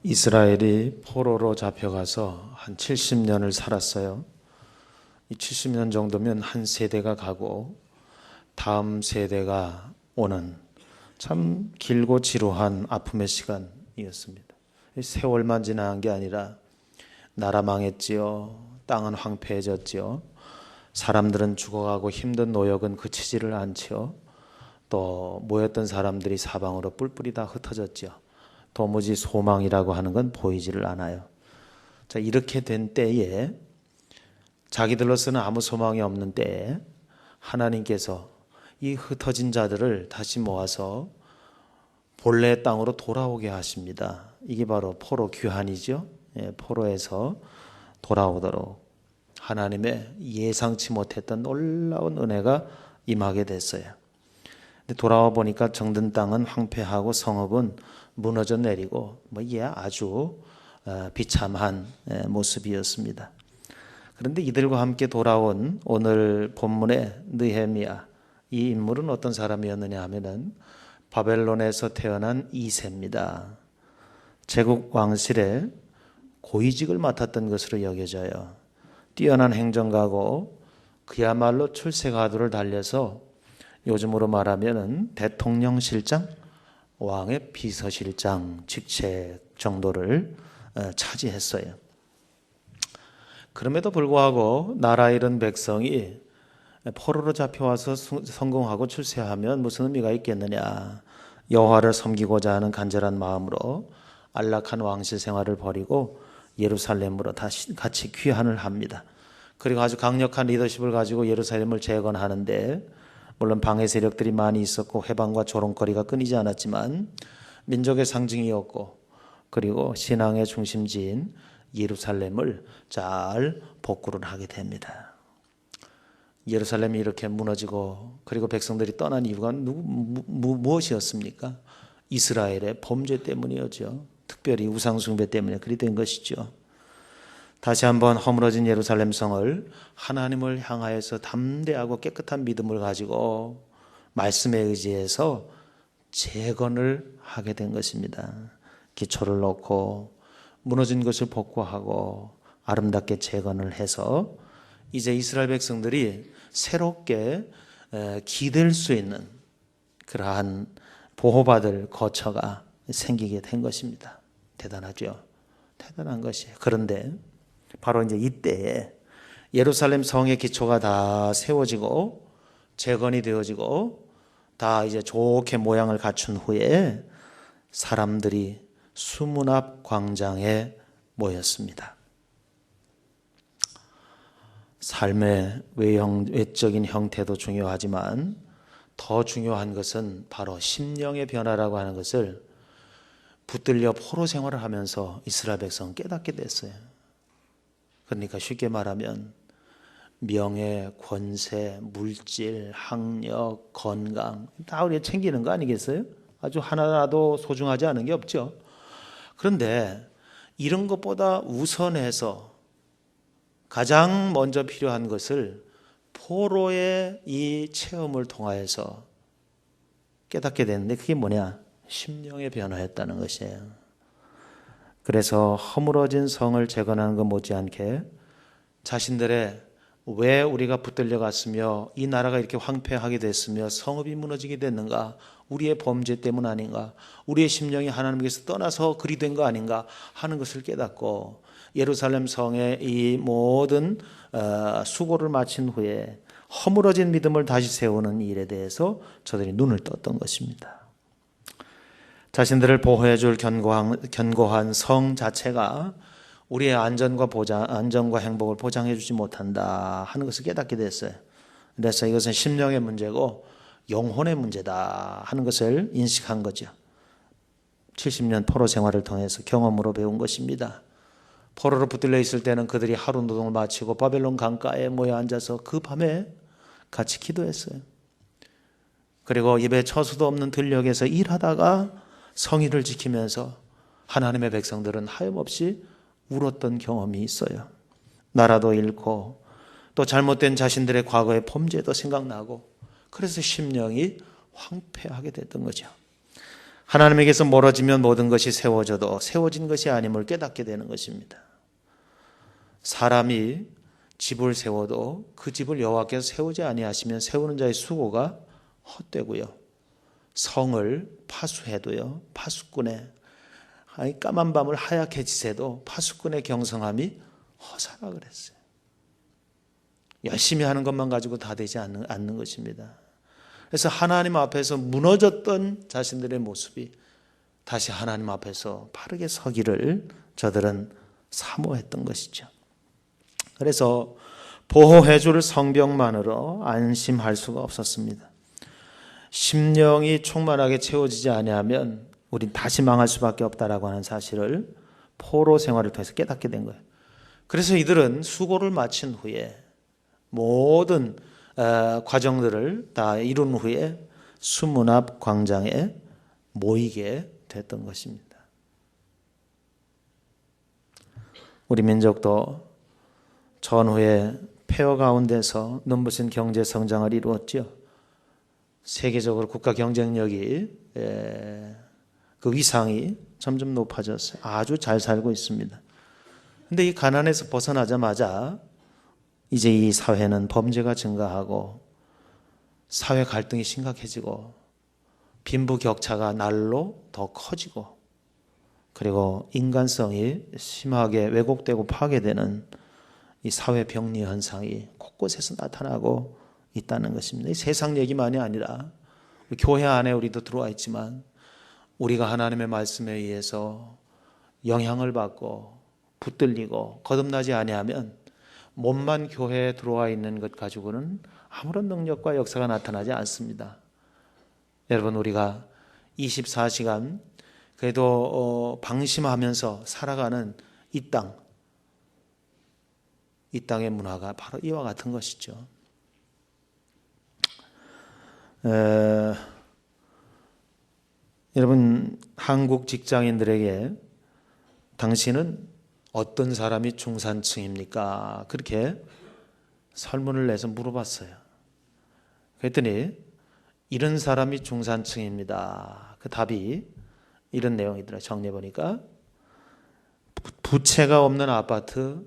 이스라엘이 포로로 잡혀가서 한 70년을 살았어요. 이 70년 정도면 한 세대가 가고 다음 세대가 오는 참 길고 지루한 아픔의 시간이었습니다. 세월만 지난 게 아니라 나라 망했지요. 땅은 황폐해졌지요. 사람들은 죽어가고 힘든 노역은 그치지를 않지요. 또 모였던 사람들이 사방으로 뿔뿔이 다 흩어졌지요. 도무지 소망이라고 하는 건 보이지를 않아요. 자, 이렇게 된 때에 자기들로서는 아무 소망이 없는 때에 하나님께서 이 흩어진 자들을 다시 모아서 본래 땅으로 돌아오게 하십니다. 이게 바로 포로 귀환이죠. 포로에서 돌아오도록 하나님의 예상치 못했던 놀라운 은혜가 임하게 됐어요. 근데 돌아와 보니까 정든 땅은 황폐하고 성읍은 무너져 내리고 이게 아주 비참한 모습이었습니다. 그런데 이들과 함께 돌아온 오늘 본문의 느헤미야, 이 인물은 어떤 사람이었느냐 하면은 바벨론에서 태어난 2세입니다. 제국 왕실에 고위직을 맡았던 것으로 여겨져요. 뛰어난 행정가고 그야말로 출세가도를 달려서 요즘으로 말하면은 대통령실장, 왕의 비서실장 직책 정도를 차지했어요. 그럼에도 불구하고 나라 잃은 백성이 포로로 잡혀와서 성공하고 출세하면 무슨 의미가 있겠느냐. 여호와를 섬기고자 하는 간절한 마음으로 안락한 왕실 생활을 버리고 예루살렘으로 다시 같이 귀환을 합니다. 그리고 아주 강력한 리더십을 가지고 예루살렘을 재건하는데 물론 방해 세력들이 많이 있었고 회방과 조롱거리가 끊이지 않았지만 민족의 상징이었고 그리고 신앙의 중심지인 예루살렘을 잘 복구를 하게 됩니다. 예루살렘이 이렇게 무너지고 그리고 백성들이 떠난 이유가 무엇이었습니까? 이스라엘의 범죄 때문이었죠. 특별히 우상숭배 때문에 그리 된 것이죠. 다시 한번 허물어진 예루살렘 성을 하나님을 향하여서 담대하고 깨끗한 믿음을 가지고 말씀에 의지해서 재건을 하게 된 것입니다. 기초를 놓고 무너진 것을 복구하고 아름답게 재건을 해서 이제 이스라엘 백성들이 새롭게 기댈 수 있는 그러한 보호받을 거처가 생기게 된 것입니다. 대단하죠. 대단한 것이에요. 그런데 바로 이제 이때에 예루살렘 성의 기초가 다 세워지고 재건이 되어지고 다 이제 좋게 모양을 갖춘 후에 사람들이 수문 앞 광장에 모였습니다. 삶의 외적인 형태도 중요하지만 더 중요한 것은 바로 심령의 변화라고 하는 것을 붙들려 포로 생활을 하면서 이스라엘 백성은 깨닫게 됐어요. 그러니까 쉽게 말하면 명예, 권세, 물질, 학력, 건강 다 우리가 챙기는 거 아니겠어요? 아주 하나라도 소중하지 않은 게 없죠. 그런데 이런 것보다 우선해서 가장 먼저 필요한 것을 포로의 이 체험을 통하여서 깨닫게 됐는데 그게 뭐냐? 심령의 변화였다는 것이에요. 그래서 허물어진 성을 재건하는 것 못지않게 자신들의 왜 우리가 붙들려 갔으며 이 나라가 이렇게 황폐하게 됐으며 성읍이 무너지게 됐는가? 우리의 범죄 때문 아닌가? 우리의 심령이 하나님께서 떠나서 그리 된 거 아닌가? 하는 것을 깨닫고 예루살렘 성의 이 모든 수고를 마친 후에 허물어진 믿음을 다시 세우는 일에 대해서 저들이 눈을 떴던 것입니다. 자신들을 보호해 줄 견고한 성 자체가 우리의 안전과 행복을 보장해 주지 못한다 하는 것을 깨닫게 됐어요. 그래서 이것은 심령의 문제고 영혼의 문제다 하는 것을 인식한 거죠. 70년 포로 생활을 통해서 경험으로 배운 것입니다. 포로로 붙들려 있을 때는 그들이 하루 노동을 마치고 바벨론 강가에 모여 앉아서 그 밤에 같이 기도했어요. 그리고 입에 처수도 없는 들녘에서 일하다가 성의를 지키면서 하나님의 백성들은 하염없이 울었던 경험이 있어요. 나라도 잃고 또 잘못된 자신들의 과거의 범죄도 생각나고 그래서 심령이 황폐하게 됐던 거죠. 하나님에게서 멀어지면 모든 것이 세워져도 세워진 것이 아님을 깨닫게 되는 것입니다. 사람이 집을 세워도 그 집을 여호와께서 세우지 아니하시면 세우는 자의 수고가 헛되고요. 성을 파수해도요, 파수꾼의 까만 밤을 하얗게 지새도 파수꾼의 경성함이 허사라 그랬어요. 열심히 하는 것만 가지고 다 되지 않는 것입니다. 그래서 하나님 앞에서 무너졌던 자신들의 모습이 다시 하나님 앞에서 바르게 서기를 저들은 사모했던 것이죠. 그래서 보호해 줄 성벽만으로 안심할 수가 없었습니다. 심령이 충만하게 채워지지 아니하면 우린 다시 망할 수밖에 없다라고 하는 사실을 포로 생활을 통해서 깨닫게 된 거예요. 그래서 이들은 수고를 마친 후에 모든 과정들을 다 이룬 후에 수문 앞 광장에 모이게 됐던 것입니다. 우리 민족도 전후에 폐허 가운데서 눈부신 경제 성장을 이루었죠. 세계적으로 국가 경쟁력이 그 위상이 점점 높아졌어요. 아주 잘 살고 있습니다. 근데 이 가난에서 벗어나자마자 이제 이 사회는 범죄가 증가하고 사회 갈등이 심각해지고 빈부격차가 날로 더 커지고 그리고 인간성이 심하게 왜곡되고 파괴되는 이 사회 병리 현상이 곳곳에서 나타나고 있다는 것입니다. 이 세상 얘기만이 아니라 교회 안에 우리도 들어와 있지만 우리가 하나님의 말씀에 의해서 영향을 받고 붙들리고 거듭나지 아니하면 몸만 교회에 들어와 있는 것 가지고는 아무런 능력과 역사가 나타나지 않습니다. 여러분, 우리가 24시간 그래도 방심하면서 살아가는 이 땅의 문화가 바로 이와 같은 것이죠. 여러분, 한국 직장인들에게 당신은 어떤 사람이 중산층입니까? 그렇게 설문을 내서 물어봤어요. 그랬더니 이런 사람이 중산층입니다. 그 답이 이런 내용이더라고요. 정리해보니까 부채가 없는 아파트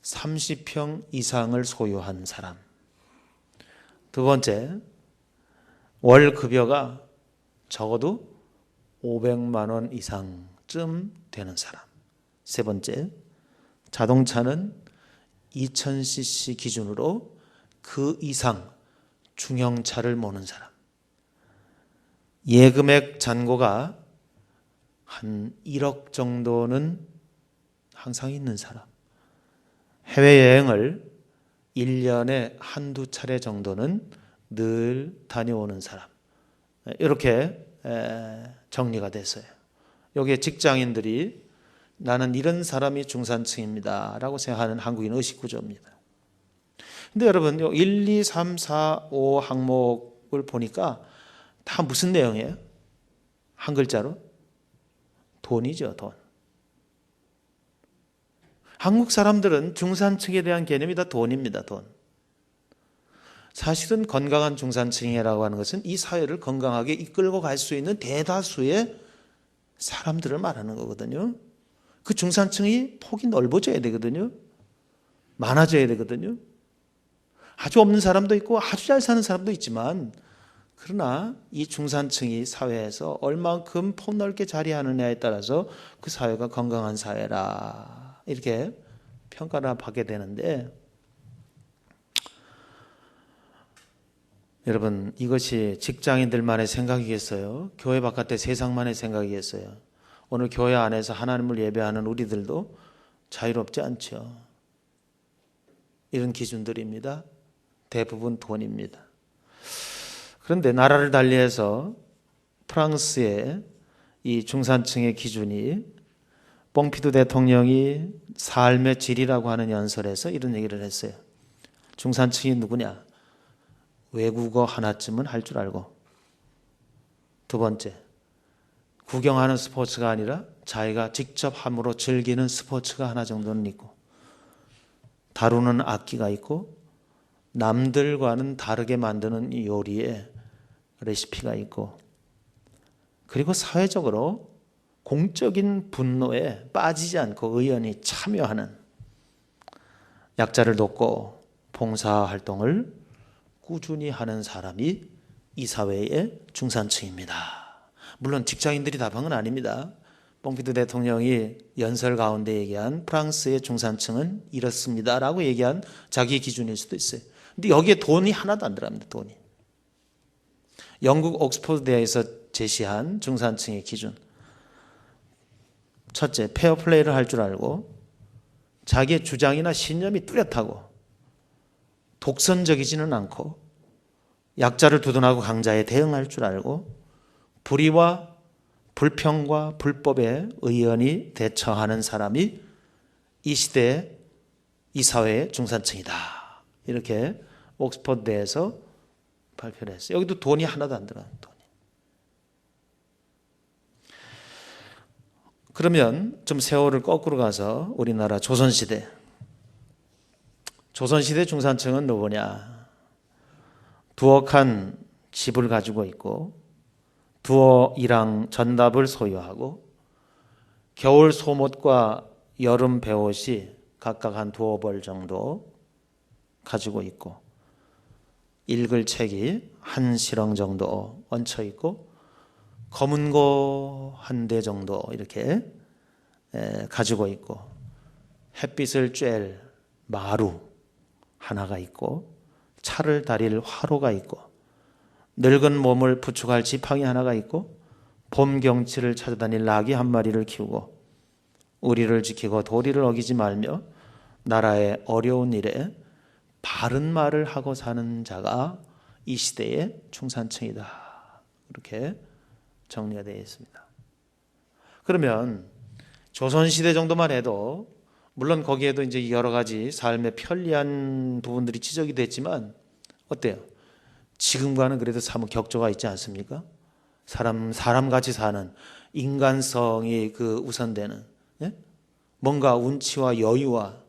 30평 이상을 소유한 사람. 두 번째, 월 급여가 적어도 500만 원 이상쯤 되는 사람. 세 번째, 자동차는 2000cc 기준으로 그 이상 중형차를 모는 사람. 예금액 잔고가 한 1억 정도는 항상 있는 사람. 해외여행을 1년에 한두 차례 정도는 늘 다녀오는 사람. 이렇게 정리가 됐어요. 여기에 직장인들이 나는 이런 사람이 중산층입니다 라고 생각하는 한국인 의식구조입니다. 근데 여러분 1, 2, 3, 4, 5 항목을 보니까 다 무슨 내용이에요? 한 글자로? 돈이죠, 돈. 한국 사람들은 중산층에 대한 개념이 다 돈입니다, 돈. 사실은 건강한 중산층이라고 하는 것은 이 사회를 건강하게 이끌고 갈 수 있는 대다수의 사람들을 말하는 거거든요. 그 중산층이 폭이 넓어져야 되거든요. 많아져야 되거든요. 아주 없는 사람도 있고 아주 잘 사는 사람도 있지만 그러나 이 중산층이 사회에서 얼만큼 폭넓게 자리하느냐에 따라서 그 사회가 건강한 사회라 이렇게 평가를 받게 되는데 여러분 이것이 직장인들만의 생각이겠어요? 교회 바깥의 세상만의 생각이겠어요? 오늘 교회 안에서 하나님을 예배하는 우리들도 자유롭지 않죠. 이런 기준들입니다. 대부분 돈입니다. 그런데 나라를 달리해서 프랑스의 이 중산층의 기준이 뽕피두 대통령이 삶의 질이라고 하는 연설에서 이런 얘기를 했어요. 중산층이 누구냐? 외국어 하나쯤은 할 줄 알고, 두 번째, 구경하는 스포츠가 아니라 자기가 직접 함으로 즐기는 스포츠가 하나 정도는 있고, 다루는 악기가 있고, 남들과는 다르게 만드는 요리에 레시피가 있고, 그리고 사회적으로 공적인 분노에 빠지지 않고 의연히 참여하는, 약자를 돕고 봉사활동을 꾸준히 하는 사람이 이 사회의 중산층입니다. 물론 직장인들이 답한 건 아닙니다. 뽕피두 대통령이 연설 가운데 얘기한 프랑스의 중산층은 이렇습니다 라고 얘기한 자기 기준일 수도 있어요. 근데 여기에 돈이 하나도 안 들어갑니다. 돈이. 영국 옥스퍼드 대학에서 제시한 중산층의 기준, 첫째, 페어플레이를 할 줄 알고 자기의 주장이나 신념이 뚜렷하고 독선적이지는 않고 약자를 두둔하고 강자에 대응할 줄 알고 불의와 불평과 불법에 의연히 대처하는 사람이 이 시대의, 이 사회의 중산층이다. 이렇게 옥스퍼드대에서 발표를 했어요. 여기도 돈이 하나도 안 들어가요. 돈이. 그러면 좀 세월을 거꾸로 가서 우리나라 조선시대 중산층은 누구냐? 두억한 집을 가지고 있고 두어 이랑 전답을 소유하고 겨울 소못과 여름 배옷이 각각 한 두어 벌 정도 가지고 있고 읽을 책이 한 시렁 정도 얹혀 있고 검은고 한 대 정도 이렇게 가지고 있고 햇빛을 쬐일 마루 하나가 있고 차를 다릴 화로가 있고 늙은 몸을 부축할 지팡이 하나가 있고 봄 경치를 찾아다닐 나귀 한 마리를 키우고 의리를 지키고 도리를 어기지 말며 나라의 어려운 일에 바른 말을 하고 사는 자가 이 시대의 중산층이다. 이렇게 정리가 되어 있습니다. 그러면 조선시대 정도만 해도 물론 거기에도 이제 여러 가지 삶의 편리한 부분들이 지적이 됐지만 어때요? 지금과는 그래도 사뭇 격조가 있지 않습니까? 사람같이 사는 인간성이 그 우선되는, 예? 뭔가 운치와 여유와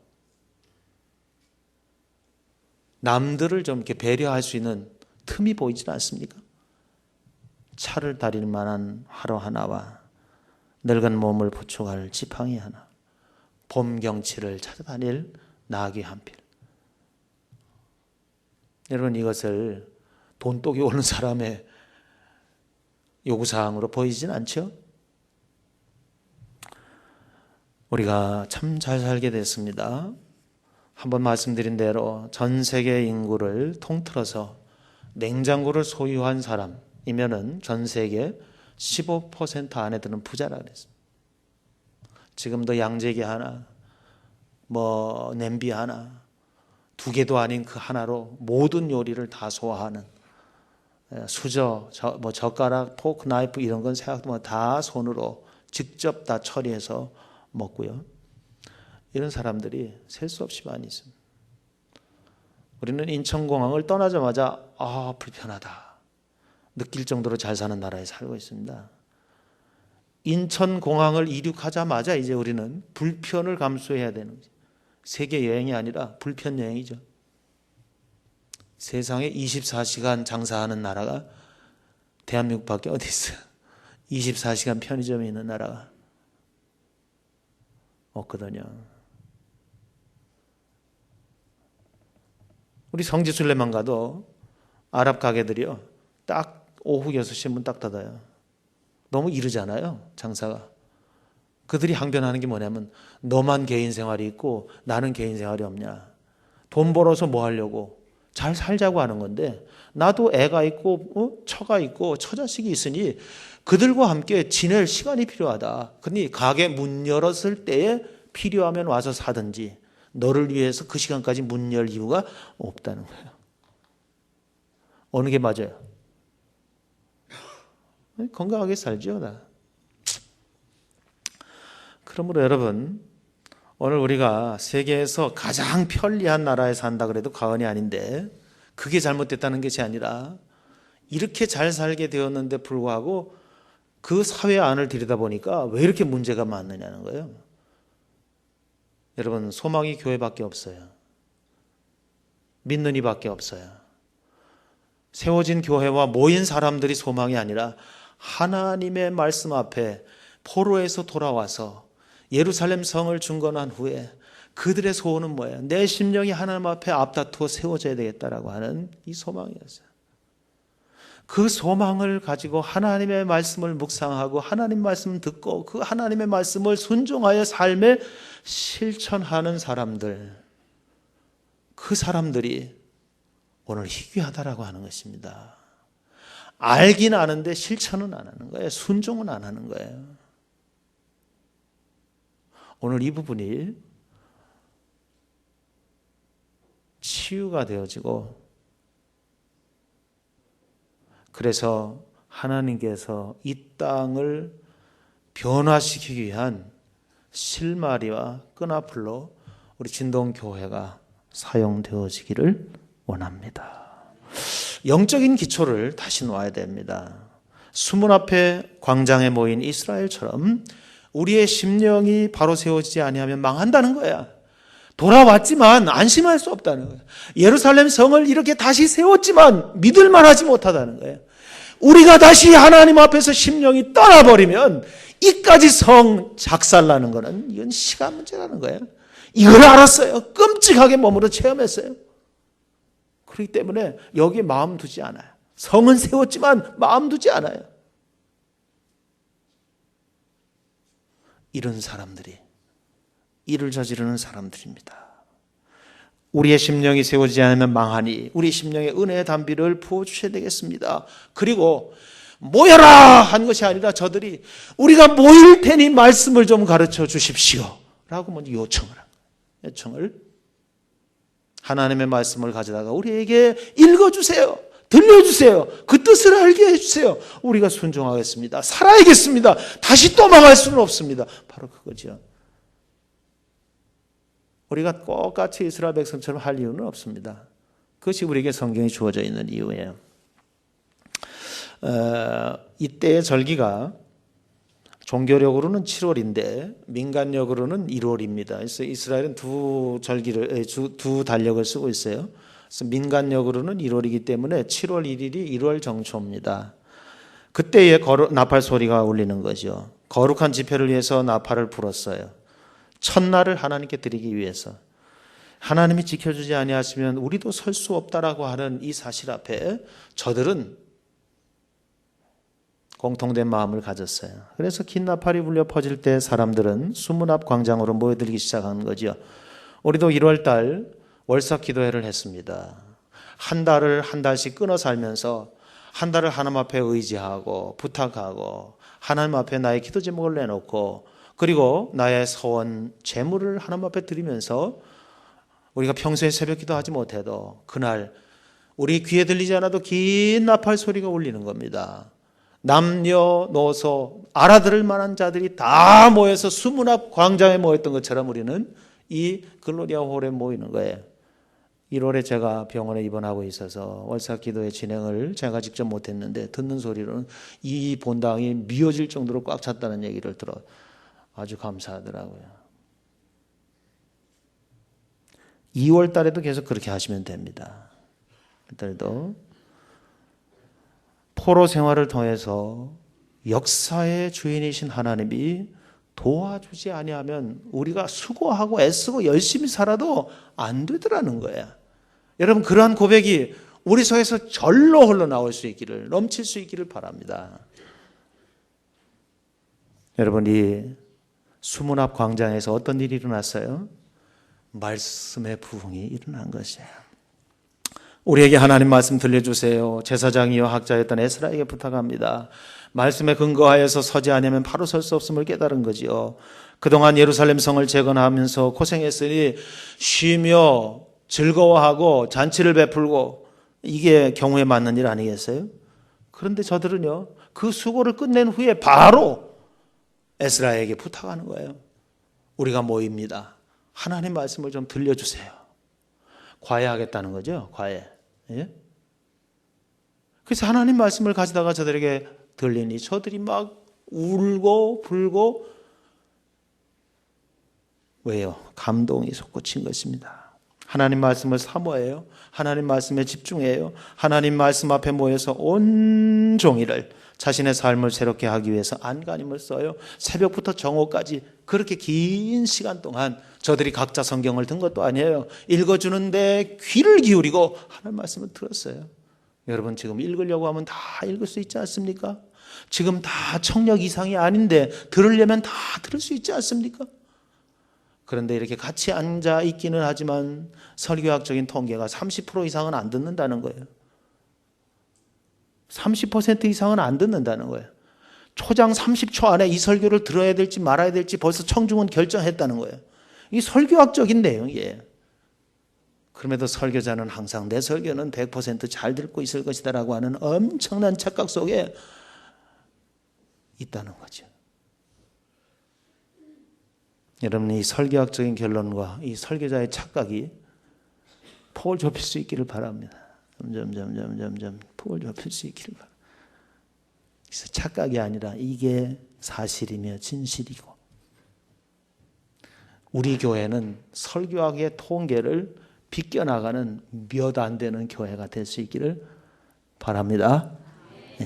남들을 좀 이렇게 배려할 수 있는 틈이 보이지 않습니까? 차를 다릴 만한 화로 하나와 늙은 몸을 부축할 지팡이 하나, 봄 경치를 찾아다닐 나귀 한 필. 여러분, 이것을 돈독이 오는 사람의 요구사항으로 보이진 않죠? 우리가 참 잘 살게 됐습니다. 한번 말씀드린 대로 전 세계 인구를 통틀어서 냉장고를 소유한 사람이면은 전 세계 15% 안에 드는 부자라 그랬습니다. 지금도 양재기 하나, 뭐 냄비 하나, 두 개도 아닌 그 하나로 모든 요리를 다 소화하는, 수저, 뭐 젓가락, 포크, 나이프 이런 건 생각도 못 다 손으로 직접 다 처리해서 먹고요. 이런 사람들이 셀 수 없이 많이 있습니다. 우리는 인천공항을 떠나자마자 불편하다 느낄 정도로 잘 사는 나라에 살고 있습니다. 인천공항을 이륙하자마자 이제 우리는 불편을 감수해야 되는 거죠. 세계 여행이 아니라 불편 여행이죠. 세상에 24시간 장사하는 나라가 대한민국밖에 어디 있어요? 24시간 편의점이 있는 나라가 없거든요. 우리 성지순례만 가도 아랍 가게들이요, 딱 오후 6시에 문 딱 닫아요. 너무 이르잖아요, 장사가. 그들이 항변하는 게 뭐냐면 너만 개인 생활이 있고 나는 개인 생활이 없냐. 돈 벌어서 뭐 하려고. 잘 살자고 하는 건데 나도 애가 있고 처가 있고 처자식이 있으니 그들과 함께 지낼 시간이 필요하다. 그러니 가게 문 열었을 때에 필요하면 와서 사든지 너를 위해서 그 시간까지 문 열 이유가 없다는 거예요. 어느 게 맞아요? 건강하게 살죠. 나. 그러므로 여러분, 오늘 우리가 세계에서 가장 편리한 나라에 산다 그래도 과언이 아닌데 그게 잘못됐다는 것이 아니라 이렇게 잘 살게 되었는데 불구하고 그 사회 안을 들여다보니까 왜 이렇게 문제가 많느냐는 거예요. 여러분, 소망이 교회밖에 없어요. 믿는 이밖에 없어요. 세워진 교회와 모인 사람들이 소망이 아니라 하나님의 말씀 앞에 포로에서 돌아와서 예루살렘 성을 중건한 후에 그들의 소원은 뭐예요? 내 심령이 하나님 앞에 앞다투어 세워져야 되겠다라고 하는 이 소망이었어요. 그 소망을 가지고 하나님의 말씀을 묵상하고 하나님 말씀 듣고 그 하나님의 말씀을 순종하여 삶에 실천하는 사람들, 그 사람들이 오늘 희귀하다라고 하는 것입니다. 알긴 아는데 실천은 안 하는 거예요. 순종은 안 하는 거예요. 오늘 이 부분이 치유가 되어지고, 그래서 하나님께서 이 땅을 변화시키기 위한 실마리와 끈앞으로 우리 진동교회가 사용되어지기를 원합니다. 영적인 기초를 다시 놓아야 됩니다. 수문 앞에 광장에 모인 이스라엘처럼 우리의 심령이 바로 세워지지 아니하면 망한다는 거야. 돌아왔지만 안심할 수 없다는 거예요. 예루살렘 성을 이렇게 다시 세웠지만 믿을만 하지 못하다는 거예요. 우리가 다시 하나님 앞에서 심령이 떠나버리면 이까지 성 작살나는 거는 이건 시간 문제라는 거예요. 이걸 알았어요. 끔찍하게 몸으로 체험했어요. 그렇기 때문에 여기에 마음 두지 않아요. 성은 세웠지만 마음 두지 않아요. 이런 사람들이 일을 저지르는 사람들입니다. 우리의 심령이 세워지지 않으면 망하니 우리 심령의 은혜의 담비를 부어주셔야 되겠습니다. 그리고 모여라 한 것이 아니라 저들이 우리가 모일 테니 말씀을 좀 가르쳐 주십시오 라고 먼저 요청을 한 거예요. 요청을. 하나님의 말씀을 가져다가 우리에게 읽어주세요. 들려주세요. 그 뜻을 알게 해주세요. 우리가 순종하겠습니다. 살아야겠습니다. 다시 또 망할 수는 없습니다. 바로 그거죠. 우리가 똑같이 이스라엘 백성처럼 할 이유는 없습니다. 그것이 우리에게 성경이 주어져 있는 이유예요. 이때의 절기가 종교력으로는 7월인데 민간력으로는 1월입니다. 그래서 이스라엘은 두 달력을 쓰고 있어요. 그래서 민간력으로는 1월이기 때문에 7월 1일이 1월 정초입니다. 그때에 나팔 소리가 울리는 거죠. 거룩한 집회를 위해서 나팔을 불었어요. 첫날을 하나님께 드리기 위해서. 하나님이 지켜주지 아니하시면 우리도 설 수 없다라고 하는 이 사실 앞에 저들은 공통된 마음을 가졌어요. 그래서 긴 나팔이 울려 퍼질 때 사람들은 수문 앞 광장으로 모여들기 시작한 거죠. 우리도 1월달 월삭 기도회를 했습니다. 한 달을 한 달씩 끊어 살면서 한 달을 하나님 앞에 의지하고 부탁하고 하나님 앞에 나의 기도 제목을 내놓고 그리고 나의 소원, 재물을 하나님 앞에 드리면서 우리가 평소에 새벽 기도하지 못해도 그날 우리 귀에 들리지 않아도 긴 나팔 소리가 울리는 겁니다. 남녀노소 알아들을 만한 자들이 다 모여서 수문 앞 광장에 모였던 것처럼 우리는 이 글로리아 홀에 모이는 거예요. 1월에 제가 병원에 입원하고 있어서 월삭 기도회 진행을 제가 직접 못했는데 듣는 소리로는 이 본당이 미어질 정도로 꽉 찼다는 얘기를 들어 아주 감사하더라고요. 2월 달에도 계속 그렇게 하시면 됩니다. 그때도 포로 생활을 통해서 역사의 주인이신 하나님이 도와주지 아니하면 우리가 수고하고 애쓰고 열심히 살아도 안 되더라는 거야. 여러분 그러한 고백이 우리 속에서 절로 흘러나올 수 있기를, 넘칠 수 있기를 바랍니다. 여러분 이 수문 앞 광장에서 어떤 일이 일어났어요? 말씀의 부흥이 일어난 것이에요. 우리에게 하나님 말씀 들려주세요. 제사장이요 학자였던 에스라에게 부탁합니다. 말씀에 근거하여서 서지 않으면 바로 설 수 없음을 깨달은 거지요. 그동안 예루살렘 성을 재건하면서 고생했으니 쉬며 즐거워하고 잔치를 베풀고 이게 경우에 맞는 일 아니겠어요? 그런데 저들은요 그 수고를 끝낸 후에 바로 에스라에게 부탁하는 거예요. 우리가 모입니다. 하나님 말씀을 좀 들려주세요. 과외하겠다는 거죠. 과외. 예? 그래서 하나님 말씀을 가져다가 저들에게 들리니 저들이 막 울고 불고 왜요? 감동이 솟구친 것입니다. 하나님 말씀을 사모해요. 하나님 말씀에 집중해요. 하나님 말씀 앞에 모여서 온종일을 자신의 삶을 새롭게 하기 위해서 안간힘을 써요. 새벽부터 정오까지 그렇게 긴 시간 동안 저들이 각자 성경을 든 것도 아니에요. 읽어주는데 귀를 기울이고 하나님 말씀을 들었어요. 여러분 지금 읽으려고 하면 다 읽을 수 있지 않습니까? 지금 다 청력 이상이 아닌데 들으려면 다 들을 수 있지 않습니까? 그런데 이렇게 같이 앉아 있기는 하지만 설교학적인 통계가 30% 이상은 안 듣는다는 거예요. 30% 이상은 안 듣는다는 거예요. 초장 30초 안에 이 설교를 들어야 될지 말아야 될지 벌써 청중은 결정했다는 거예요. 이게 설교학적인 내용이에요. 그럼에도 설교자는 항상 내 설교는 100% 잘 듣고 있을 것이다 라고 하는 엄청난 착각 속에 있다는 거죠. 여러분 이 설교학적인 결론과 이 설교자의 착각이 폭을 좁힐 수 있기를 바랍니다. 점점 폭을 좁힐 수 있기를 바랍니다. 그래서 착각이 아니라 이게 사실이며 진실이고 우리 교회는 설교학의 통계를 비껴나가는 몇 안 되는 교회가 될 수 있기를 바랍니다. 예.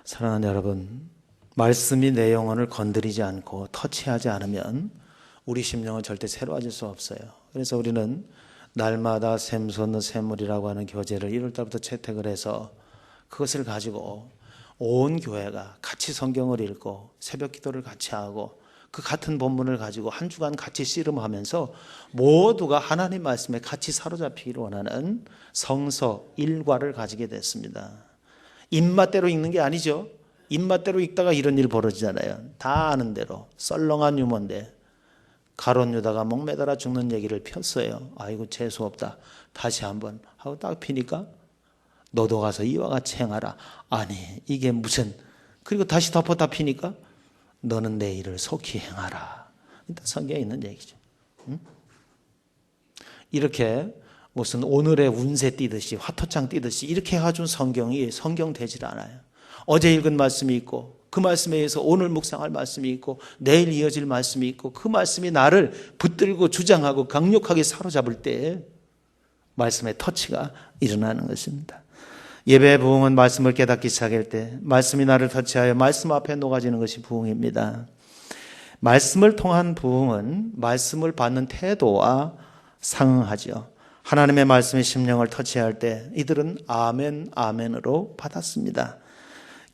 사랑하는 여러분, 말씀이 내 영혼을 건드리지 않고 터치하지 않으면 우리 심령은 절대 새로워질 수 없어요. 그래서 우리는 날마다 샘솟는 샘물이라고 하는 교재를 1월 달부터 채택을 해서 그것을 가지고 온 교회가 같이 성경을 읽고 새벽 기도를 같이 하고 그 같은 본문을 가지고 한 주간 같이 씨름하면서 모두가 하나님 말씀에 같이 사로잡히기를 원하는 성서 일과를 가지게 됐습니다. 입맛대로 읽는 게 아니죠. 입맛대로 읽다가 이런 일 벌어지잖아요. 다 아는 대로 썰렁한 유머인데 가룟 유다가 목매달아 죽는 얘기를 폈어요. 아이고 재수없다. 다시 한번 하고 딱 피니까 너도 가서 이와 같이 행하라. 아니 이게 무슨, 그리고 다시 덮었다 피니까 너는 내 일을 속히 행하라. 일단 성경에 있는 얘기죠. 응? 이렇게 무슨 오늘의 운세 띄듯이 화토장 띄듯이 이렇게 해가지고 성경이 성경 되질 않아요. 어제 읽은 말씀이 있고 그 말씀에 의해서 오늘 묵상할 말씀이 있고 내일 이어질 말씀이 있고 그 말씀이 나를 붙들고 주장하고 강력하게 사로잡을 때 말씀의 터치가 일어나는 것입니다. 예배의 부흥은 말씀을 깨닫기 시작할 때 말씀이 나를 터치하여 말씀 앞에 녹아지는 것이 부흥입니다. 말씀을 통한 부흥은 말씀을 받는 태도와 상응하죠. 하나님의 말씀이 심령을 터치할 때 이들은 아멘 아멘으로 받았습니다.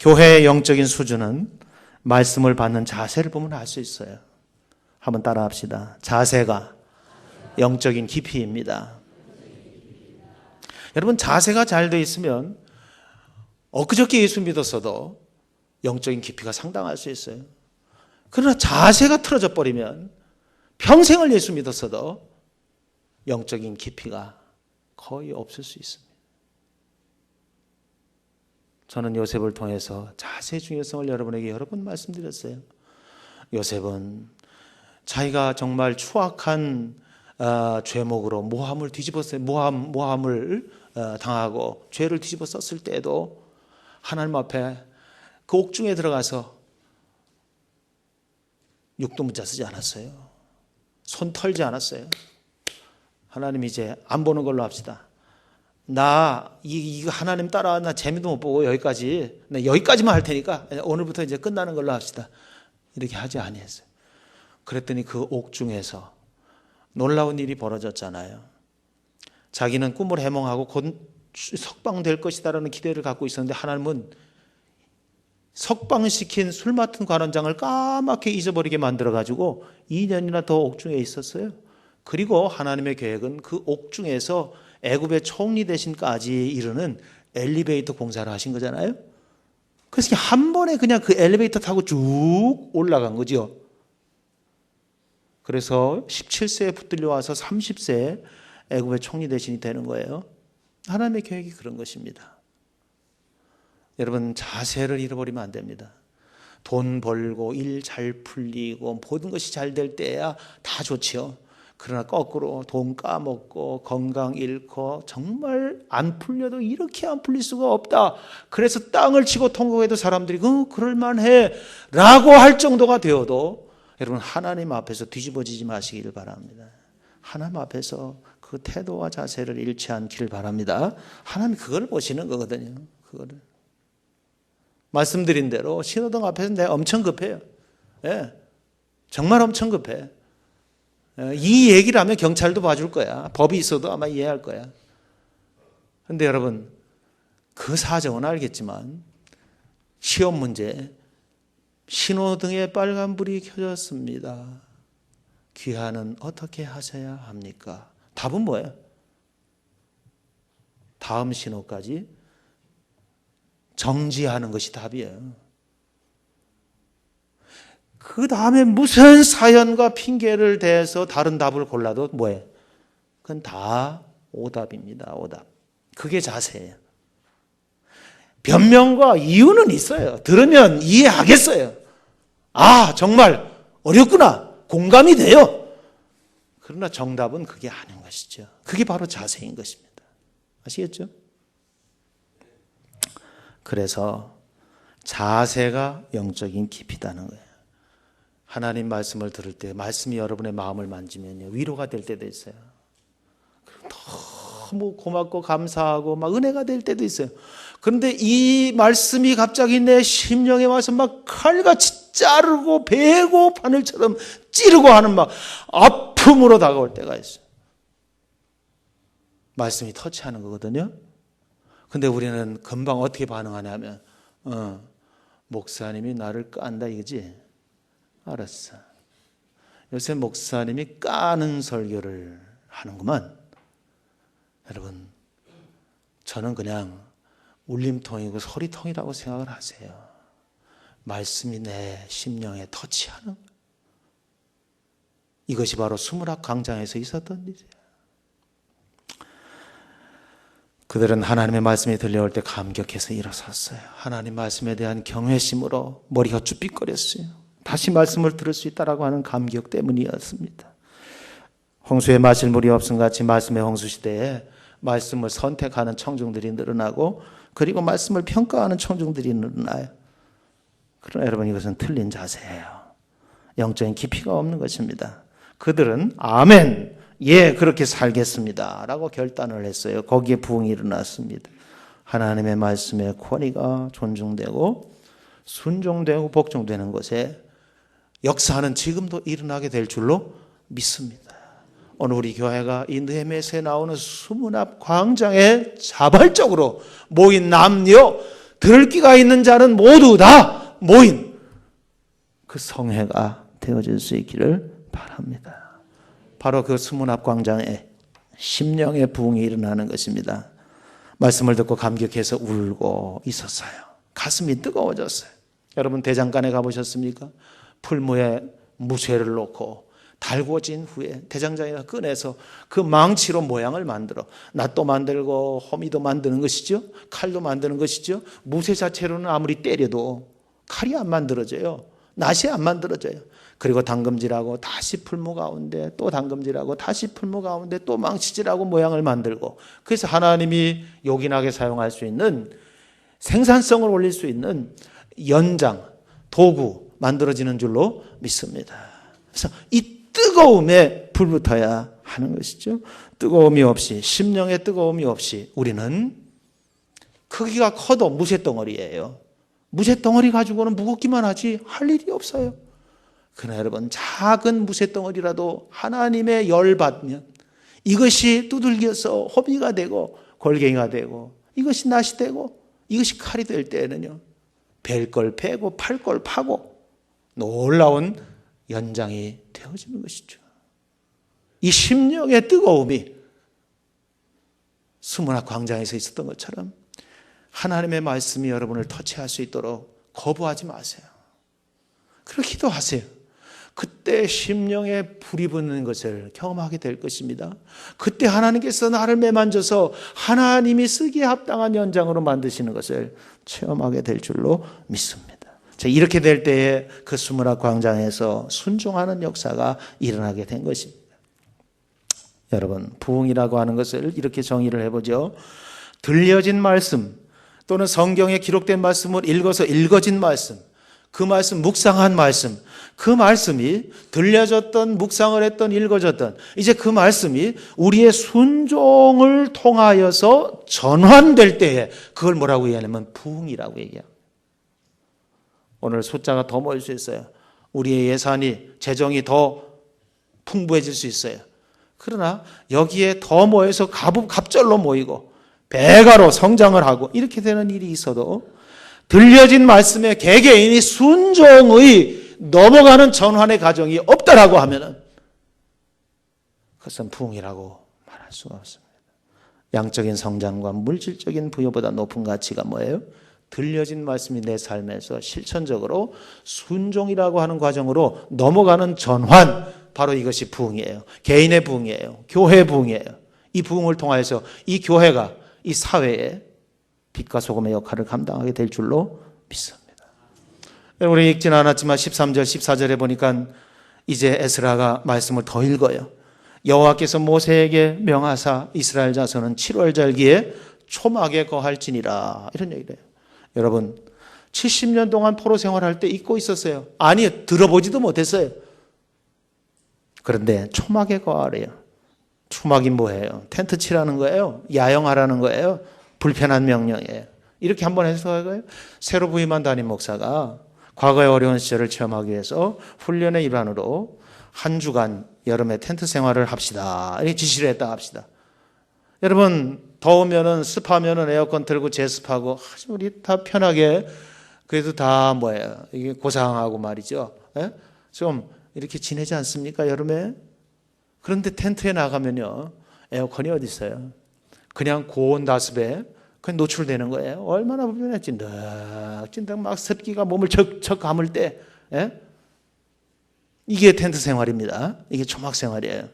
교회의 영적인 수준은 말씀을 받는 자세를 보면 알 수 있어요. 한번 따라 합시다. 자세가 영적인 깊이입니다. 여러분 자세가 잘 돼 있으면 엊그저께 예수 믿었어도 영적인 깊이가 상당할 수 있어요. 그러나 자세가 틀어져 버리면 평생을 예수 믿었어도 영적인 깊이가 거의 없을 수 있습니다. 저는 요셉을 통해서 자세의 중요성을 여러분에게 여러 번 말씀드렸어요. 요셉은 자기가 정말 추악한 죄목으로 모함을 뒤집었어요. 모함을 당하고 죄를 뒤집어 썼을 때에도 하나님 앞에 그 옥중에 들어가서 육두문자 쓰지 않았어요. 손 털지 않았어요. 하나님 이제 안 보는 걸로 합시다. 나 이거 하나님 따라 나 재미도 못 보고 여기까지만 할 테니까 오늘부터 이제 끝나는 걸로 합시다. 이렇게 하지 아니했어요. 그랬더니 그 옥중에서 놀라운 일이 벌어졌잖아요. 자기는 꿈을 해몽하고 곧 석방될 것이다라는 기대를 갖고 있었는데 하나님은 석방시킨 술 맡은 관원장을 까맣게 잊어버리게 만들어가지고 2년이나 더 옥중에 있었어요. 그리고 하나님의 계획은 그 옥중에서 애굽의 총리 대신까지 이르는 엘리베이터 공사를 하신 거잖아요. 그래서 한 번에 그냥 그 엘리베이터 타고 쭉 올라간 거죠. 그래서 17세에 붙들려 와서 30세에 애굽의 총리 대신이 되는 거예요. 하나님의 계획이 그런 것입니다. 여러분 자세를 잃어버리면 안 됩니다. 돈 벌고 일 잘 풀리고 모든 것이 잘 될 때야 다 좋지요. 그러나 거꾸로 돈 까먹고 건강 잃고 정말 안 풀려도 이렇게 안 풀릴 수가 없다. 그래서 땅을 치고 통곡해도 사람들이 그럴만해 라고 할 정도가 되어도 여러분 하나님 앞에서 뒤집어지지 마시기를 바랍니다. 하나님 앞에서 그 태도와 자세를 잃지 않기를 바랍니다. 하나님 그걸 보시는 거거든요. 그거를. 말씀드린 대로 신호등 앞에서 내가 엄청 급해요. 예, 정말 엄청 급해. 이 얘기를 하면 경찰도 봐줄 거야. 법이 있어도 아마 이해할 거야. 그런데 여러분, 그 사정은 알겠지만 시험 문제, 신호등에 빨간불이 켜졌습니다. 귀하는 어떻게 하셔야 합니까? 답은 뭐예요? 다음 신호까지 정지하는 것이 답이에요. 그 다음에 무슨 사연과 핑계를 대서 다른 답을 골라도 뭐예요? 그건 다 오답입니다. 오답. 그게 자세예요. 변명과 이유는 있어요. 들으면 이해하겠어요. 아, 정말 어렵구나. 공감이 돼요. 그러나 정답은 그게 아닌 것이죠. 그게 바로 자세인 것입니다. 아시겠죠? 그래서 자세가 영적인 깊이다는 거예요. 하나님 말씀을 들을 때 말씀이 여러분의 마음을 만지면요, 위로가 될 때도 있어요. 너무 고맙고 감사하고 막 은혜가 될 때도 있어요. 그런데 이 말씀이 갑자기 내 심령에 와서 막 칼같이 자르고 베고 바늘처럼 찌르고 하는 막 아픔으로 다가올 때가 있어요. 말씀이 터치하는 거거든요. 근데 우리는 금방 어떻게 반응하냐면 목사님이 나를 깐다 이거지? 알았어. 요새 목사님이 까는 설교를 하는구만. 여러분, 저는 그냥 울림통이고 소리통이라고 생각을 하세요. 말씀이 내 심령에 터치하는, 이것이 바로 수문학 광장에서 있었던 일이에요. 그들은 하나님의 말씀이 들려올 때 감격해서 일어섰어요. 하나님 말씀에 대한 경외심으로 머리가 쭈삣거렸어요. 다시 말씀을 들을 수 있다라고 하는 감격 때문이었습니다. 홍수에 마실 물이 없음 같이 말씀의 홍수 시대에 말씀을 선택하는 청중들이 늘어나고, 그리고 말씀을 평가하는 청중들이 늘어나요. 그러나 여러분, 이것은 틀린 자세예요. 영적인 깊이가 없는 것입니다. 그들은 아멘, 예, 그렇게 살겠습니다 라고 결단을 했어요. 거기에 부흥이 일어났습니다. 하나님의 말씀의 권위가 존중되고 순종되고 복종되는 것에 역사는 지금도 일어나게 될 줄로 믿습니다. 오늘 우리 교회가 이 느헤미야서에 나오는 수문 앞 광장에 자발적으로 모인 남녀, 들을 귀가 있는 자는 모두 다 모인 그 성회가 되어질 수 있기를 바랍니다. 바로 그 수문 앞 광장에 심령의 부흥이 일어나는 것입니다. 말씀을 듣고 감격해서 울고 있었어요. 가슴이 뜨거워졌어요. 여러분, 대장간에 가보셨습니까? 풀무에 무쇠를 놓고 달궈진 후에 대장장이가 꺼내서 그 망치로 모양을 만들어 낫도 만들고 호미도 만드는 것이죠. 칼도 만드는 것이죠. 무쇠 자체로는 아무리 때려도 칼이 안 만들어져요. 낫이 안 만들어져요. 그리고 당금질하고 다시 풀무 가운데 또 당금질하고 다시 풀무 가운데 또 망치질하고 모양을 만들고, 그래서 하나님이 요긴하게 사용할 수 있는, 생산성을 올릴 수 있는 연장, 도구 만들어지는 줄로 믿습니다. 그래서 이 뜨거움에 불붙어야 하는 것이죠. 뜨거움이 없이, 심령의 뜨거움이 없이 우리는 크기가 커도 무쇠덩어리예요. 무쇠덩어리 가지고는 무겁기만 하지 할 일이 없어요. 그러나 여러분, 작은 무쇠덩어리라도 하나님의 열받으면 이것이 두들겨서 호미가 되고 골갱이가 되고 이것이 낫이 되고 이것이 칼이 될 때에는요, 벨 걸 베고 팔 걸 파고 놀라운 연장이 되어지는 것이죠. 이 심령의 뜨거움이 수문학 광장에서 있었던 것처럼 하나님의 말씀이 여러분을 터치할 수 있도록 거부하지 마세요. 그렇게 기도하세요. 그때 심령에 불이 붙는 것을 경험하게 될 것입니다. 그때 하나님께서 나를 매만져서 하나님이 쓰기에 합당한 연장으로 만드시는 것을 체험하게 될 줄로 믿습니다. 이렇게 될 때에 그 수문학 광장에서 순종하는 역사가 일어나게 된 것입니다. 여러분, 부흥이라고 하는 것을 이렇게 정의를 해보죠. 들려진 말씀 또는 성경에 기록된 말씀을 읽어서 읽어진 말씀, 그 말씀, 묵상한 말씀, 그 말씀이 들려졌던, 묵상을 했던, 읽어졌던, 이제 그 말씀이 우리의 순종을 통하여서 전환될 때에 그걸 뭐라고 얘기하냐면 부흥이라고 얘기해요. 오늘 숫자가 더 모일 수 있어요. 우리의 예산이, 재정이 더 풍부해질 수 있어요. 그러나 여기에 더 모여서 갑절로 모이고 배가로 성장을 하고 이렇게 되는 일이 있어도 들려진 말씀에 개개인이 순종의 넘어가는 전환의 과정이 없다라고 하면은 그것은 부흥이라고 말할 수가 없습니다. 양적인 성장과 물질적인 부여보다 높은 가치가 뭐예요? 들려진 말씀이 내 삶에서 실천적으로 순종이라고 하는 과정으로 넘어가는 전환, 바로 이것이 부흥이에요. 개인의 부흥이에요. 교회의 부흥이에요. 이 부흥을 통하여서 이 교회가 이 사회에 빛과 소금의 역할을 감당하게 될 줄로 믿습니다. 우리 읽지는 않았지만 13절, 14절에 보니까 이제 에스라가 말씀을 더 읽어요. 여호와께서 모세에게 명하사 이스라엘 자손은 7월 절기에 초막에 거할지니라, 이런 얘기를 해요. 여러분 70년 동안 포로 생활할 때 잊고 있었어요? 아니, 들어보지도 못했어요. 그런데 초막에 거하래요. 초막이 뭐예요? 텐트 치라는 거예요? 야영하라는 거예요? 불편한 명령이에요. 이렇게 한번 해석할 거예요. 새로 부임한 담임 목사가 과거의 어려운 시절을 체험하기 위해서 훈련의 일환으로 한 주간 여름에 텐트 생활을 합시다, 이렇게 지시를 했다 합시다. 여러분 더우면은 습하면은 에어컨 틀고 제습하고 우리 다 편하게, 그래도 다 뭐예요? 이게 고상하고 말이죠. 예? 좀 이렇게 지내지 않습니까, 여름에? 그런데 텐트에 나가면요, 에어컨이 어디 있어요? 그냥 고온 다습에 그냥 노출되는 거예요. 얼마나 불편해. 찐득찐득 막 습기가 몸을 척척 감을 때, 예? 이게 텐트 생활입니다. 이게 초막 생활이에요.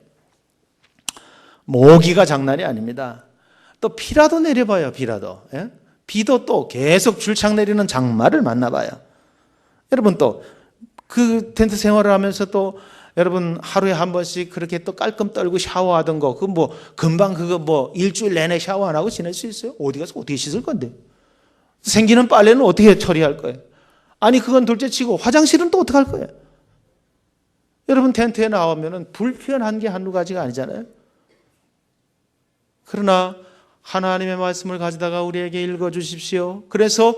모기가 장난이 아닙니다. 또 비라도 내려봐요. 비라도. 예? 비도 또 계속 줄창 내리는 장마를 만나봐요. 여러분 또 그 텐트 생활을 하면서 또 여러분 하루에 한 번씩 그렇게 또 깔끔 떨고 샤워하던 거, 그 뭐 금방 그거 뭐 일주일 내내 샤워 안 하고 지낼 수 있어요? 어디 가서 어떻게 씻을 건데? 생기는 빨래는 어떻게 처리할 거예요? 아니 그건 둘째치고 화장실은 또 어떻게 할 거예요? 여러분 텐트에 나오면은 불편한 게 한두 가지가 아니잖아요. 그러나 하나님의 말씀을 가져다가 우리에게 읽어주십시오. 그래서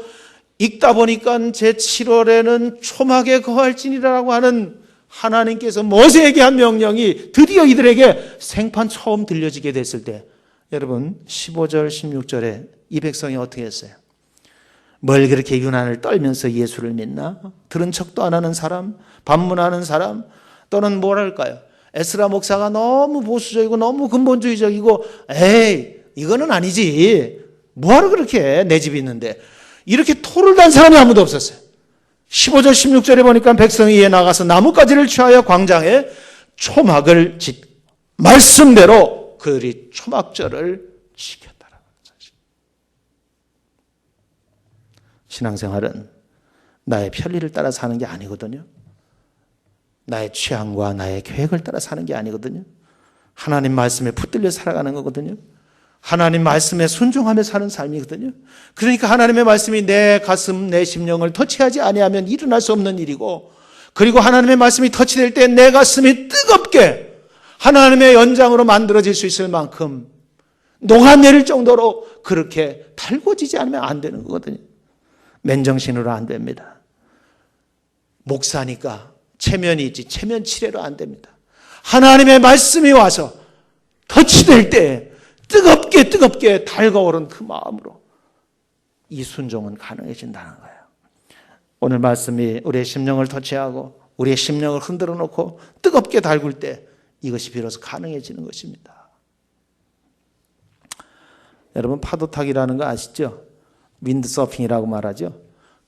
읽다 보니까 제7월에는 초막에 거할지니라고 하는 하나님께서 모세에게 한 명령이 드디어 이들에게 생판 처음 들려지게 됐을 때, 여러분 15절 16절에 이 백성이 어떻게 했어요? 뭘 그렇게 유난을 떨면서 예수를 믿나? 들은 척도 안 하는 사람, 반문하는 사람, 또는 뭐랄까요? 에스라 목사가 너무 보수적이고 너무 근본주의적이고 에이 이거는 아니지, 뭐하러 그렇게 해? 내 집이 있는데, 이렇게 토를 단 사람이 아무도 없었어요. 15절 16절에 보니까 백성이 이에 나가서 나뭇가지를 취하여 광장에 초막을 말씀대로 그들이 초막절을 지켰다라는 사실. 신앙생활은 나의 편리를 따라 사는 게 아니거든요. 나의 취향과 나의 계획을 따라 사는 게 아니거든요. 하나님 말씀에 붙들려 살아가는 거거든요. 하나님 말씀에 순종하며 사는 삶이거든요. 그러니까 하나님의 말씀이 내 가슴, 내 심령을 터치하지 아니하면 일어날 수 없는 일이고, 그리고 하나님의 말씀이 터치될 때 내 가슴이 뜨겁게 하나님의 연장으로 만들어질 수 있을 만큼 녹아내릴 정도로 그렇게 달궈지지 않으면 안 되는 거거든요. 맨정신으로 안 됩니다. 목사니까 체면이 있지 체면 치레로 안 됩니다. 하나님의 말씀이 와서 터치될 때 뜨겁게 달궈오른 그 마음으로 이 순종은 가능해진다는 거예요. 오늘 말씀이 우리의 심령을 터치하고 우리의 심령을 흔들어 놓고 뜨겁게 달굴 때 이것이 비로소 가능해지는 것입니다. 여러분 파도타기라는 거 아시죠? 윈드서핑이라고 말하죠.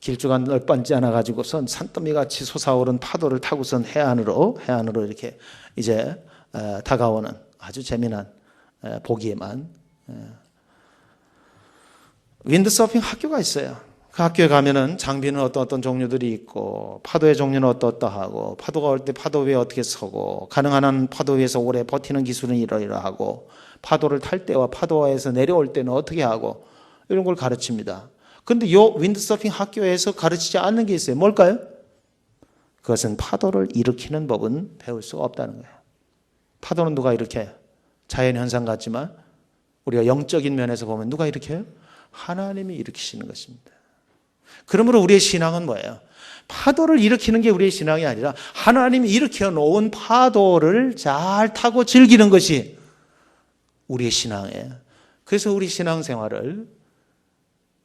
길쭉가 넓지 않아 가지고선 산더미 같이 솟아오른 파도를 타고선 해안으로 이렇게 이제 다가오는 아주 재미난, 보기에만. 윈드서핑 학교가 있어요. 그 학교에 가면은 장비는 어떤 종류들이 있고, 파도의 종류는 어떠하고, 파도가 올 때 파도 위에 어떻게 서고, 가능한 한 파도 위에서 오래 버티는 기술은 이러이러하고, 파도를 탈 때와 파도에서 내려올 때는 어떻게 하고, 이런 걸 가르칩니다. 그런데 이 윈드서핑 학교에서 가르치지 않는 게 있어요. 뭘까요? 그것은 파도를 일으키는 법은 배울 수가 없다는 거예요. 파도는 누가 일으켜요? 자연현상 같지만 우리가 영적인 면에서 보면 누가 일으켜요? 하나님이 일으키시는 것입니다. 그러므로 우리의 신앙은 뭐예요? 파도를 일으키는 게 우리의 신앙이 아니라 하나님이 일으켜 놓은 파도를 잘 타고 즐기는 것이 우리의 신앙이에요. 그래서 우리 신앙생활을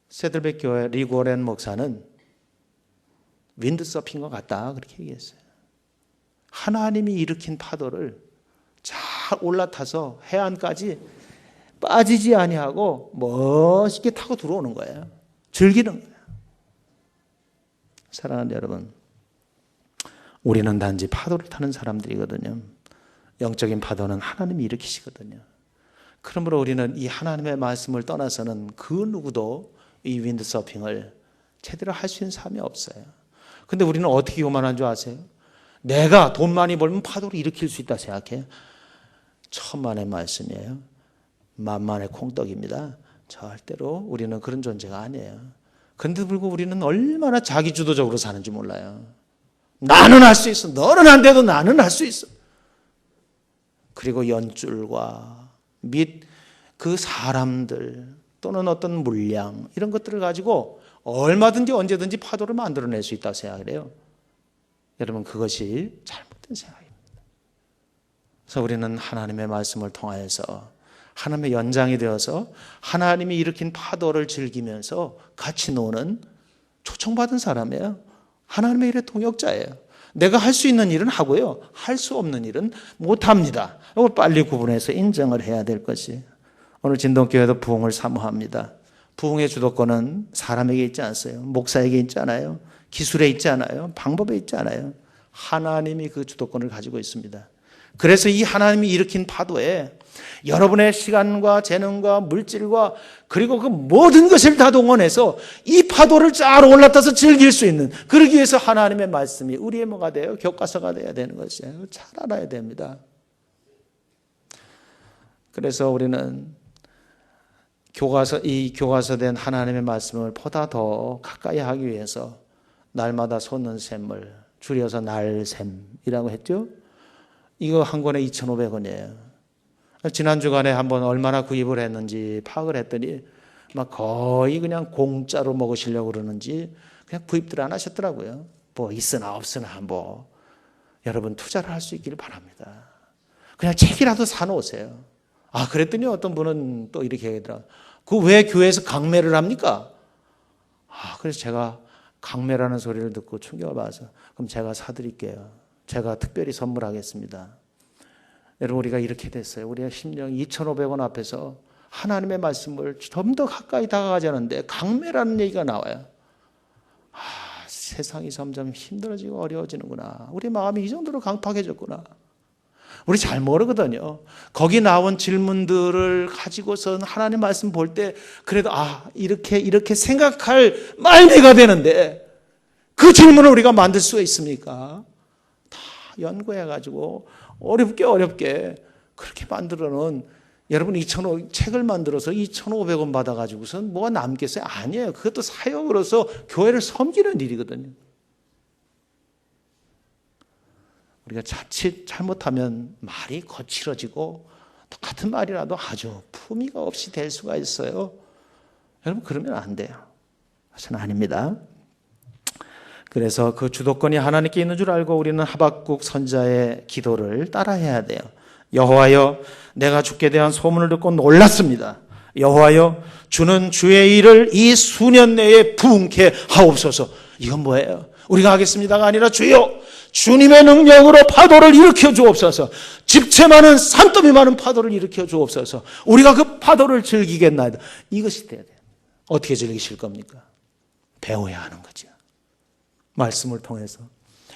세들백 교회 리고렌 목사는 윈드서핑과 같다 그렇게 얘기했어요. 하나님이 일으킨 파도를 잘 올라타서 해안까지 빠지지 아니하고 멋있게 타고 들어오는 거예요. 즐기는 거예요. 사랑하는 여러분, 우리는 단지 파도를 타는 사람들이거든요. 영적인 파도는 하나님이 일으키시거든요. 그러므로 우리는 이 하나님의 말씀을 떠나서는 그 누구도 이 윈드서핑을 제대로 할 수 있는 삶이 없어요. 근데 우리는 어떻게 교만한 줄 아세요? 내가 돈 많이 벌면 파도를 일으킬 수 있다 생각해요. 천만의 말씀이에요. 만만의 콩떡입니다. 절대로 우리는 그런 존재가 아니에요. 그런데도 불구하고 우리는 얼마나 자기주도적으로 사는지 몰라요. 나는 할 수 있어. 너는 안 돼도 나는 할 수 있어. 그리고 연줄과 및 그 사람들 또는 어떤 물량 이런 것들을 가지고 얼마든지 언제든지 파도를 만들어낼 수 있다고 생각을 해요. 여러분, 그것이 잘못된 생각입니다. 그래서 우리는 하나님의 말씀을 통하여서 하나님의 연장이 되어서 하나님이 일으킨 파도를 즐기면서 같이 노는 초청받은 사람이에요. 하나님의 일의 동역자예요. 내가 할 수 있는 일은 하고요, 할 수 없는 일은 못합니다. 이걸 빨리 구분해서 인정을 해야 될 것이, 오늘 진동교회도 부흥을 사모합니다. 부흥의 주도권은 사람에게 있지 않아요. 목사에게 있지 않아요. 기술에 있지 않아요. 방법에 있지 않아요. 하나님이 그 주도권을 가지고 있습니다. 그래서 이 하나님이 일으킨 파도에 여러분의 시간과 재능과 물질과 그리고 그 모든 것을 다 동원해서 이 파도를 쫙 올라타서 즐길 수 있는, 그러기 위해서 하나님의 말씀이 우리의 뭐가 돼요? 교과서가 돼야 되는 것이에요. 잘 알아야 됩니다. 그래서 우리는 이 교과서된 하나님의 말씀을 보다 더 가까이 하기 위해서 날마다 솟는 샘을 줄여서 날샘이라고 했죠. 이거 한 권에 2,500원이에요. 지난 주간에 한번 얼마나 구입을 했는지 파악을 했더니 막 거의 그냥 공짜로 먹으시려고 그러는지 그냥 구입들 안 하셨더라고요. 뭐 있으나 없으나 뭐 여러분 투자를 할 수 있기를 바랍니다. 그냥 책이라도 사놓으세요. 아, 그랬더니 어떤 분은 또 이렇게 얘기하더라고요. 그 왜 교회에서 강매를 합니까? 아, 그래서 제가 강매라는 소리를 듣고 충격을 받아서, 그럼 제가 사드릴게요. 제가 특별히 선물하겠습니다. 여러분, 우리가 이렇게 됐어요. 우리가 심령 2,500원 앞에서 하나님의 말씀을 좀 더 가까이 다가가자는데 강매라는 얘기가 나와요. 아, 세상이 점점 힘들어지고 어려워지는구나. 우리 마음이 이 정도로 강팍해졌구나. 우리 잘 모르거든요. 거기 나온 질문들을 가지고선 하나님 말씀 볼 때 그래도 이렇게 생각할 말미가 되는데 그 질문을 우리가 만들 수가 있습니까? 다 연구해가지고 어렵게 그렇게 만들어 놓은, 여러분 책을 만들어서 2,500원 받아가지고선 뭐가 남겠어요? 아니에요. 그것도 사역으로서 교회를 섬기는 일이거든요. 우리가 자칫 잘못하면 말이 거칠어지고 똑같은 말이라도 아주 품위가 없이 될 수가 있어요. 여러분, 그러면 안 돼요. 그것은 아닙니다. 그래서 그 주도권이 하나님께 있는 줄 알고 우리는 하박국 선지자의 기도를 따라해야 돼요. 여호와여, 내가 주께 대한 소문을 듣고 놀랐습니다. 여호와여, 주는 주의 일을 이 수년 내에 부흥케 하옵소서. 이건 뭐예요? 우리가 하겠습니다가 아니라 주여, 주님의 능력으로 파도를 일으켜 주옵소서. 집채 많은 산더미 많은 파도를 일으켜 주옵소서. 우리가 그 파도를 즐기겠나이다. 이것이 돼야 돼요. 어떻게 즐기실 겁니까? 배워야 하는 거죠. 말씀을 통해서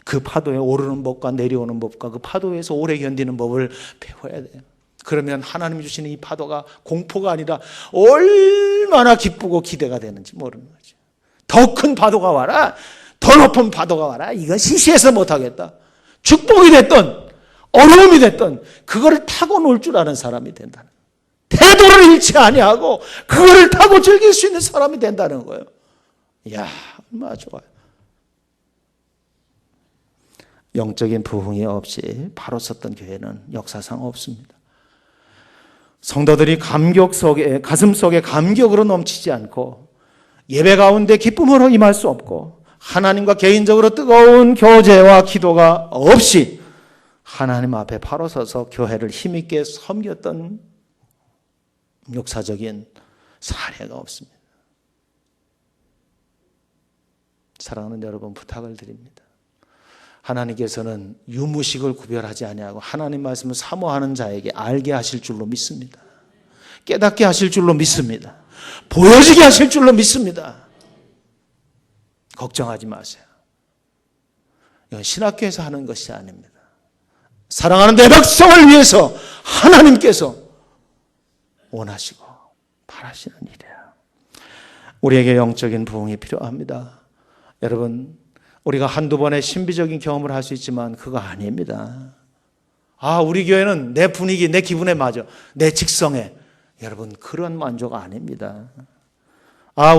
그 파도에 오르는 법과 내려오는 법과 그 파도에서 오래 견디는 법을 배워야 돼요. 그러면 하나님이 주시는 이 파도가 공포가 아니라 얼마나 기쁘고 기대가 되는지 모르는 거죠. 더 큰 파도가 와라, 더 높은 파도가 와라, 이건 시시해서 못하겠다. 축복이 됐든 어려움이 됐든 그거를 타고 놀 줄 아는 사람이 된다는 거예요. 태도를 잃지 아니하고 그거를 타고 즐길 수 있는 사람이 된다는 거예요. 이야, 얼마나 좋아요. 영적인 부흥이 없이 바로 섰던 교회는 역사상 없습니다. 성도들이 가슴 속에 감격으로 넘치지 않고 예배 가운데 기쁨으로 임할 수 없고 하나님과 개인적으로 뜨거운 교제와 기도가 없이 하나님 앞에 바로 서서 교회를 힘있게 섬겼던 역사적인 사례가 없습니다. 사랑하는 여러분, 부탁을 드립니다. 하나님께서는 유무식을 구별하지 아니하고 하나님 말씀을 사모하는 자에게 알게 하실 줄로 믿습니다. 깨닫게 하실 줄로 믿습니다. 보여지게 하실 줄로 믿습니다. 걱정하지 마세요. 이건 신학교에서 하는 것이 아닙니다. 사랑하는 내 백성을 위해서 하나님께서 원하시고 바라시는 일이에요. 우리에게 영적인 부흥이 필요합니다. 여러분, 우리가 한두 번의 신비적인 경험을 할 수 있지만 그거 아닙니다. 우리 교회는 내 분위기, 내 기분에 맞아. 내 직성에. 여러분, 그런 만족 아닙니다.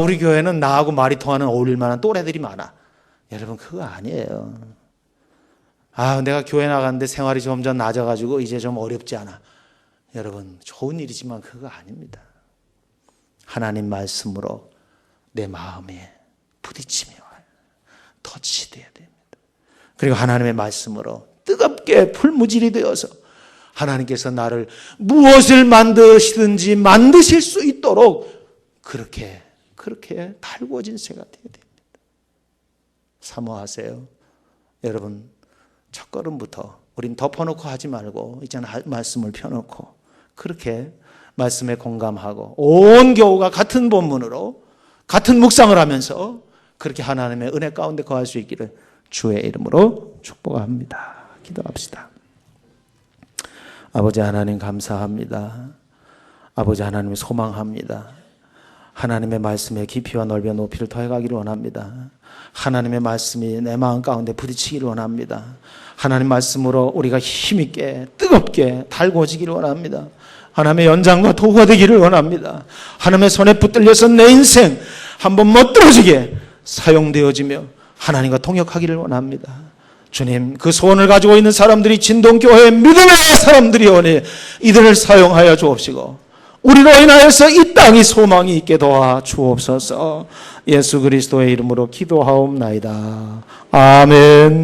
우리 교회는 나하고 말이 통하는 어울릴 만한 또래들이 많아. 여러분, 그거 아니에요. 내가 교회 나갔는데 생활이 점점 낮아가지고 이제 좀 어렵지 않아. 여러분, 좋은 일이지만 그거 아닙니다. 하나님 말씀으로 내 마음에 부딪힘이 와요. 터치돼야 됩니다. 그리고 하나님의 말씀으로 뜨겁게 풀무질이 되어서 하나님께서 나를 무엇을 만드시든지 만드실 수 있도록 그렇게 달구어진 새가 되어야 됩니다. 사모하세요. 여러분, 첫 걸음부터 우린 덮어놓고 하지 말고 이제는 말씀을 펴놓고 그렇게 말씀에 공감하고 온 교우가 같은 본문으로 같은 묵상을 하면서 그렇게 하나님의 은혜 가운데 거할 수 있기를 주의 이름으로 축복합니다. 기도합시다. 아버지 하나님 감사합니다. 아버지 하나님 소망합니다. 하나님의 말씀의 깊이와 넓이와 높이를 더해가기를 원합니다. 하나님의 말씀이 내 마음 가운데 부딪히기를 원합니다. 하나님 말씀으로 우리가 힘있게 뜨겁게 달궈지기를 원합니다. 하나님의 연장과 도구가 되기를 원합니다. 하나님의 손에 붙들려서 내 인생 한번 멋들어지게 사용되어지며 하나님과 통역하기를 원합니다. 주님, 그 소원을 가지고 있는 사람들이 진동교회의 믿음의 사람들이 오니 이들을 사용하여 주옵시고 우리로 인하여서 이 땅이 소망이 있게 도와 주옵소서. 예수 그리스도의 이름으로 기도하옵나이다. 아멘.